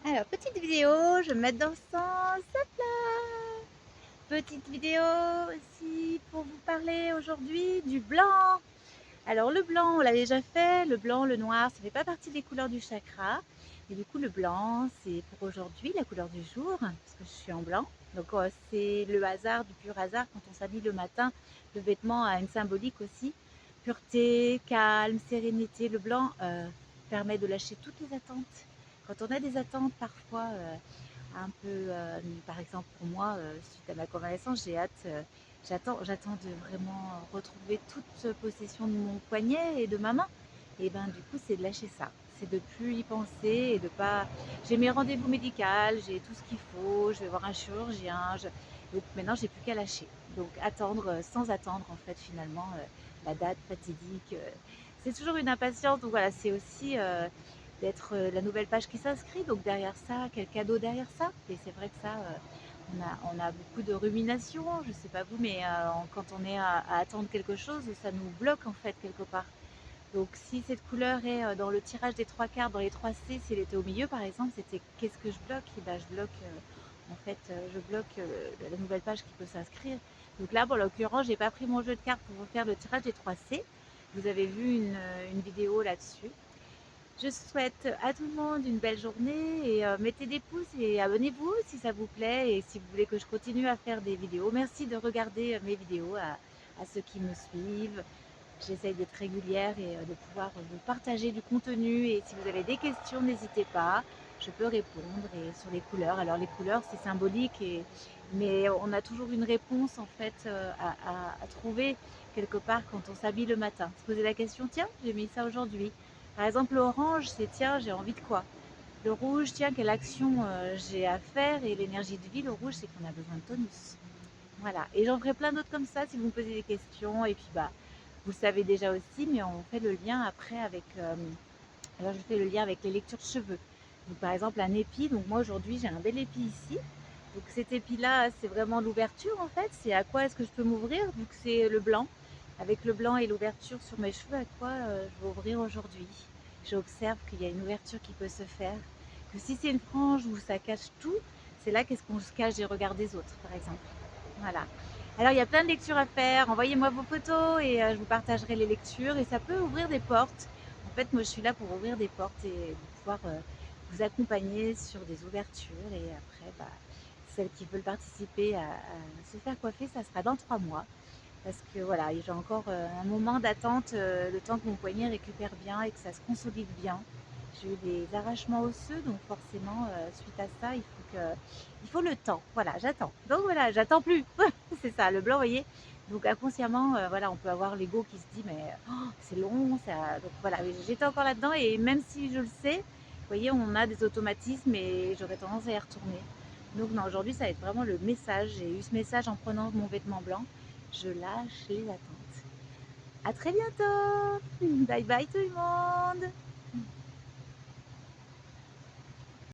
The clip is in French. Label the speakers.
Speaker 1: Alors, petite vidéo, je vais me mettre dans le sens. Hop là. Petite vidéo aussi pour vous parler aujourd'hui du blanc. Alors, le blanc, on l'a déjà fait. Le blanc, le noir, ça ne fait pas partie des couleurs du chakra. Et du coup, le blanc, c'est pour aujourd'hui la couleur du jour, parce que je suis en blanc. Donc, c'est le hasard, du pur hasard. Quand on s'habille le matin, le vêtement a une symbolique aussi. Pureté, calme, sérénité. Le blanc permet de lâcher toutes les attentes. Quand on a des attentes parfois un peu, par exemple pour moi, suite à ma convalescence, j'attends de vraiment retrouver toute possession de mon poignet et de ma main. Et ben du coup, c'est de lâcher ça. C'est de plus y penser et de pas. J'ai mes rendez-vous médicaux, j'ai tout ce qu'il faut, je vais voir un chirurgien. Donc maintenant, j'ai plus qu'à lâcher. Donc attendre sans attendre en fait finalement la date fatidique. C'est toujours une impatience. Donc voilà, c'est aussi d'être la nouvelle page qui s'inscrit. Donc derrière ça, quel cadeau derrière ça. Et c'est vrai que ça, on a beaucoup de ruminations, je ne sais pas vous, mais quand on est à attendre quelque chose, ça nous bloque en fait quelque part. Donc si cette couleur est dans le tirage des trois quarts, dans les 3 C, si elle était au milieu par exemple, c'était qu'est-ce que je bloque? Et ben, je bloque, je bloque la nouvelle page qui peut s'inscrire. Donc là, pour l'occurrence, j'ai pas pris mon jeu de cartes pour vous faire le tirage des 3 C. Vous avez vu une vidéo là-dessus. Je souhaite à tout le monde une belle journée et mettez des pouces et abonnez-vous si ça vous plaît et si vous voulez que je continue à faire des vidéos. Merci de regarder mes vidéos à ceux qui me suivent. J'essaye d'être régulière et de pouvoir vous partager du contenu. Et si vous avez des questions, n'hésitez pas. Je peux répondre. Et sur les couleurs, alors les couleurs, c'est symbolique, mais on a toujours une réponse en fait à trouver quelque part quand on s'habille le matin. Se poser la question, tiens, j'ai mis ça aujourd'hui. Par exemple, l'orange, c'est tiens, j'ai envie de quoi? Le rouge, tiens, quelle action j'ai à faire? Et l'énergie de vie, le rouge, c'est qu'on a besoin de tonus. Voilà. Et j'en ferai plein d'autres comme ça si vous me posez des questions. Et puis, bah, vous le savez déjà aussi, mais on fait le lien après avec. Alors, je fais le lien avec les lectures cheveux. Donc, par exemple, un épi. Donc, moi, aujourd'hui, j'ai un bel épi ici. Donc, cet épi-là, c'est vraiment l'ouverture en fait. C'est à quoi est-ce que je peux m'ouvrir, vu que c'est le blanc. Avec le blanc et l'ouverture sur mes cheveux, à quoi je vais ouvrir aujourd'hui? J'observe qu'il y a une ouverture qui peut se faire. Que si c'est une frange où ça cache tout, c'est là qu'est-ce qu'on se cache des regards des autres, par exemple. Voilà. Alors, il y a plein de lectures à faire. Envoyez-moi vos photos et je vous partagerai les lectures. Et ça peut ouvrir des portes. En fait, moi, je suis là pour ouvrir des portes et pouvoir vous accompagner sur des ouvertures. Et après, bah, celles qui veulent participer à se faire coiffer, ça sera dans 3 mois. Parce que voilà, j'ai encore un moment d'attente, le temps que mon poignet récupère bien et que ça se consolide bien. J'ai eu des arrachements osseux, donc forcément, suite à ça, il faut le temps. Voilà, j'attends. Donc voilà, j'attends plus. C'est ça, le blanc, vous voyez. Donc inconsciemment, voilà, on peut avoir l'ego qui se dit, mais oh, c'est long, ça. Donc voilà, j'étais encore là-dedans et même si je le sais, vous voyez, on a des automatismes et j'aurais tendance à y retourner. Donc non, aujourd'hui, ça va être vraiment le message. J'ai eu ce message en prenant mon vêtement blanc. Je lâche les attentes. À très bientôt. Bye bye tout le monde.